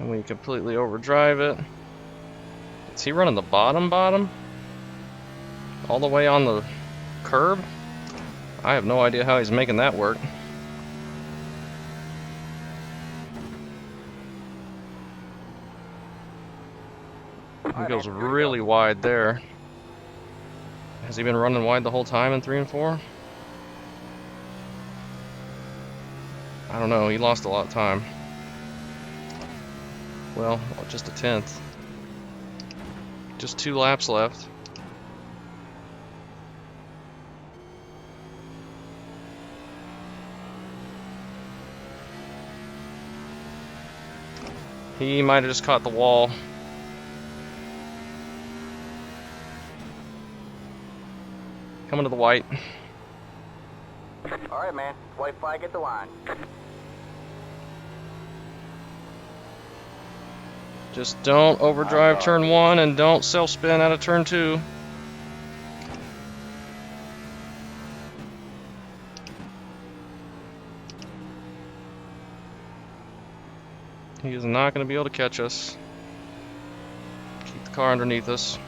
And we completely overdrive it. Is he running the bottom? All the way on the curb? I have no idea how he's making that work. He goes really wide there. Has he been running wide the whole time in 3 and 4? I don't know, he lost a lot of time. Well, just a 10th. Just 2 laps left. He might have just caught the wall. Coming to the white. All right, man. White flag at the line. Just don't overdrive turn 1 and don't self-spin out of turn 2. He is not going to be able to catch us. Keep the car underneath us.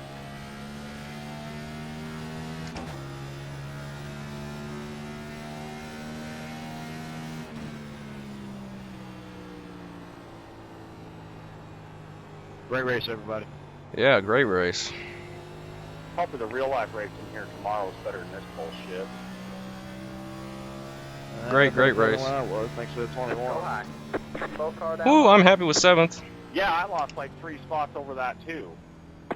Great race, everybody. Yeah, great race. Hopefully the real life racing here tomorrow is better than this bullshit. Great race. I was, thanks to the 21. Go high. Slow car down. Woo, I'm happy with 7th. Yeah, I lost like 3 spots over that too.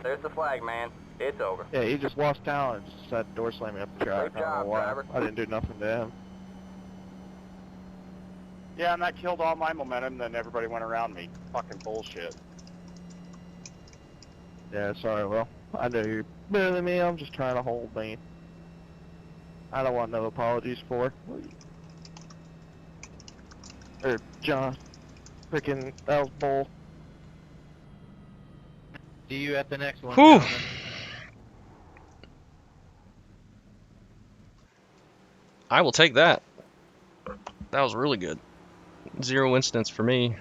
There's the flag, man. It's over. Yeah, he just lost talent and just decided to door slam me up the track. Great I don't job, know why. driver. I didn't do nothing to him. Yeah, and that killed all my momentum, then everybody went around me. Fucking bullshit. Yeah, sorry, Will. I know you're better than me, I'm just trying to hold me. I don't want no apologies for. Or, John. Freaking, that was bull. See you at the next one. Whew. Gentlemen. I will take that. That was really good. 0 incidents for me.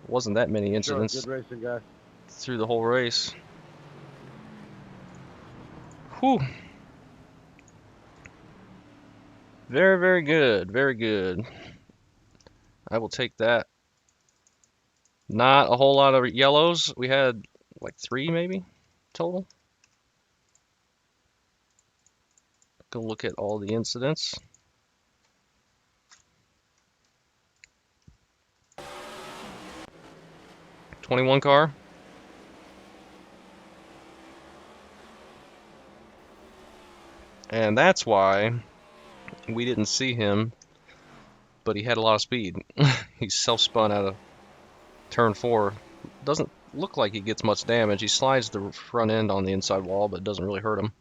Wasn't that many incidents Good racing, guys. through the whole race. Whew. Very, very good. Very good. I will take that. Not a whole lot of yellows. We had like 3 maybe total. Go look at all the incidents. '21 car. And that's why we didn't see him, but he had a lot of speed. He self-spun out of turn 4. Doesn't look like he gets much damage. He slides the front end on the inside wall, but it doesn't really hurt him.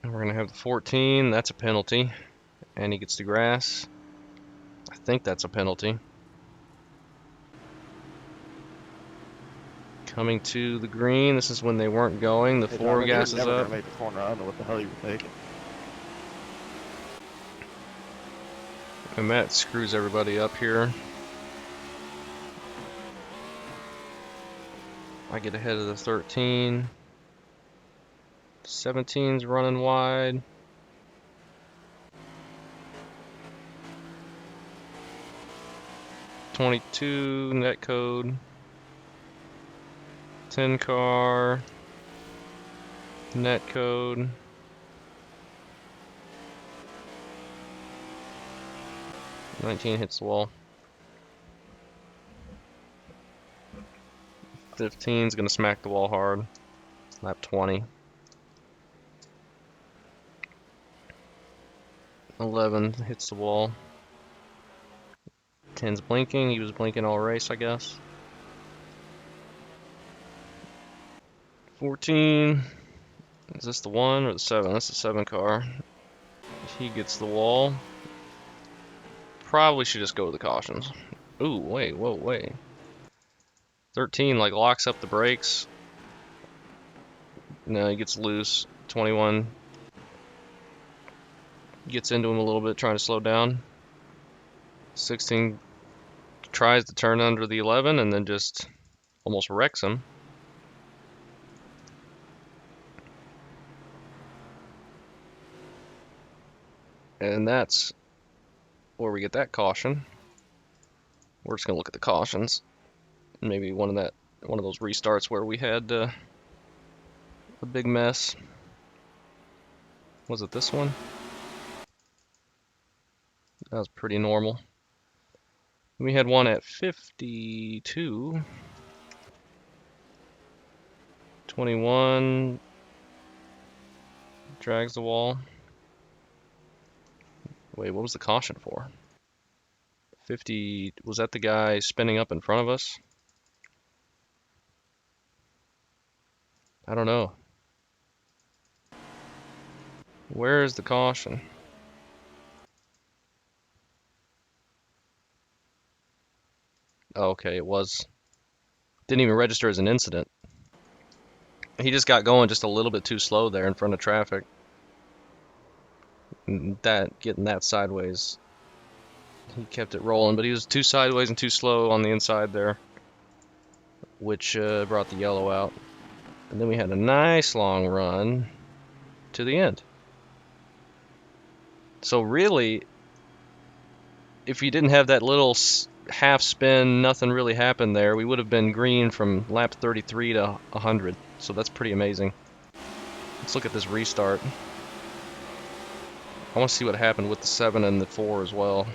And we're going to have the 14. That's a penalty. And he gets the grass. I think that's a penalty. Coming to the green. This is when they weren't going. The 4 gas is up. Make the corner. I don't know what the hell you were taking. And that screws everybody up here. I get ahead of the 13. 17's running wide. '22 net code. 10 car. Net code. '19 hits the wall. 15's gonna smack the wall hard. Lap 20. 11 hits the wall. 10's blinking. He was blinking all race, I guess. 14. Is this the 1 or the 7? That's the 7 car. He gets the wall. Probably should just go with the cautions. Ooh, wait, whoa, wait. 13 like locks up the brakes. No, he gets loose. 21 gets into him a little bit, trying to slow down. 16 tries to turn under the 11 and then just almost wrecks him. And that's where we get that caution. We're just gonna look at the cautions. Maybe one of those restarts where we had a big mess. Was it this one? That was pretty normal. We had one at 52. 21 drags the wall. Wait, what was the caution for? 50, was that the guy spinning up in front of us? I don't know. Where is the caution? Oh, okay, it was. Didn't even register as an incident. He just got going just a little bit too slow there in front of traffic. And getting that sideways, he kept it rolling, but he was too sideways and too slow on the inside there, which brought the yellow out. And then we had a nice long run to the end. So really, if you didn't have that little half spin, nothing really happened there, we would have been green from lap 33 to 100. So that's pretty amazing. Let's look at this restart. I want to see what happened with the 7 and the 4 as well.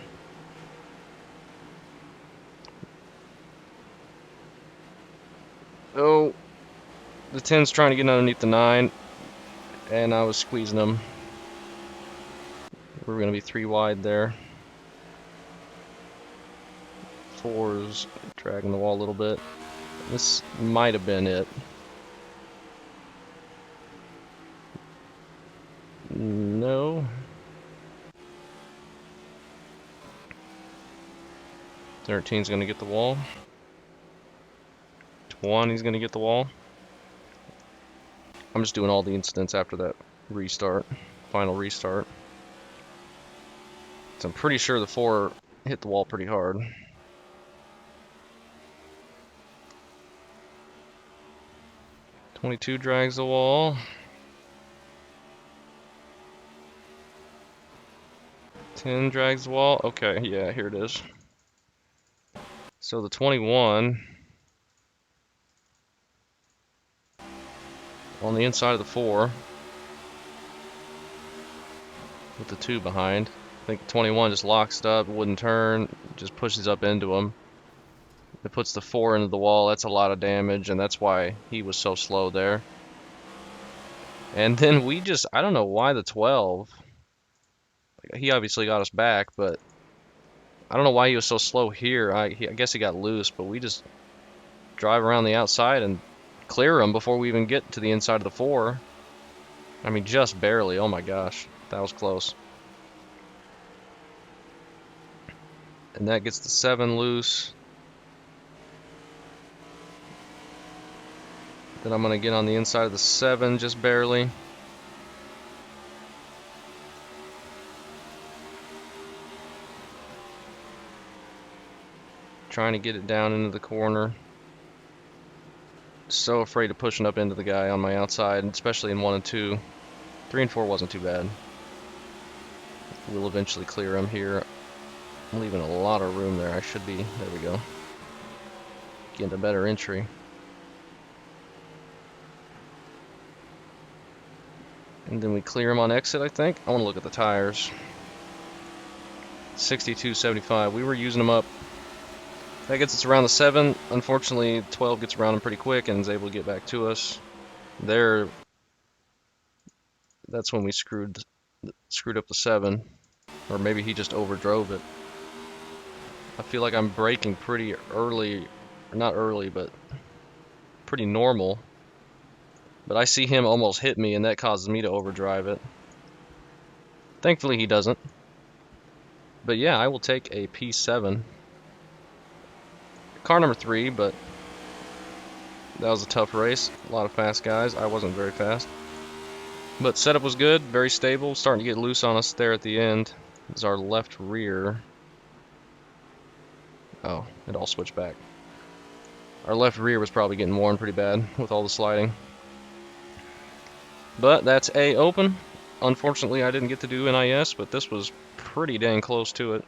Oh, the 10's trying to get underneath the 9, and I was squeezing them. We're going to be 3 wide there. 4's dragging the wall a little bit. This might have been it. No. 13's going to get the wall. 20's going to get the wall. I'm just doing all the incidents after that restart, final restart. So I'm pretty sure the 4 hit the wall pretty hard. .22 drags the wall. 10 drags the wall. Okay, yeah, here it is. So the 21 on the inside of the 4 with the 2 behind. I think 21 just locks it up, wouldn't turn, just pushes up into him. It puts the 4 into the wall. That's a lot of damage, and that's why he was so slow there. And then we just, I don't know why the 12, he obviously got us back, but I don't know why he was so slow here. I guess he got loose, but we just drive around the outside and clear him before we even get to the inside of the 4. I mean, just barely. Oh my gosh, that was close. And that gets the 7 loose. Then I'm going to get on the inside of the 7 just barely. Trying to get it down into the corner. So afraid of pushing up into the guy on my outside, especially in 1 and 2. 3 and 4 wasn't too bad. We'll eventually clear him here. I'm leaving a lot of room there. I should be, there we go. Getting a better entry. And then we clear him on exit, I think. I want to look at the tires. 62.75. We were using them up. That gets us around the 7. Unfortunately, 12 gets around him pretty quick and is able to get back to us. There, that's when we screwed up the 7. Or maybe he just overdrove it. I feel like I'm braking pretty early, not early, but pretty normal. But I see him almost hit me, and that causes me to overdrive it. Thankfully, he doesn't. But yeah, I will take a P7. Car number 3, but that was a tough race. A lot of fast guys. I wasn't very fast. But setup was good, very stable. Starting to get loose on us there at the end. This is our left rear. Oh, it all switched back. Our left rear was probably getting worn pretty bad with all the sliding. But that's A open. Unfortunately, I didn't get to do NIS, but this was pretty dang close to it.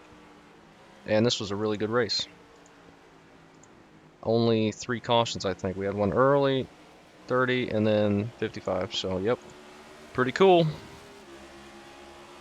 And this was a really good race. Only 3 cautions, I think. We had one early, 30, and then 55. So, yep, pretty cool.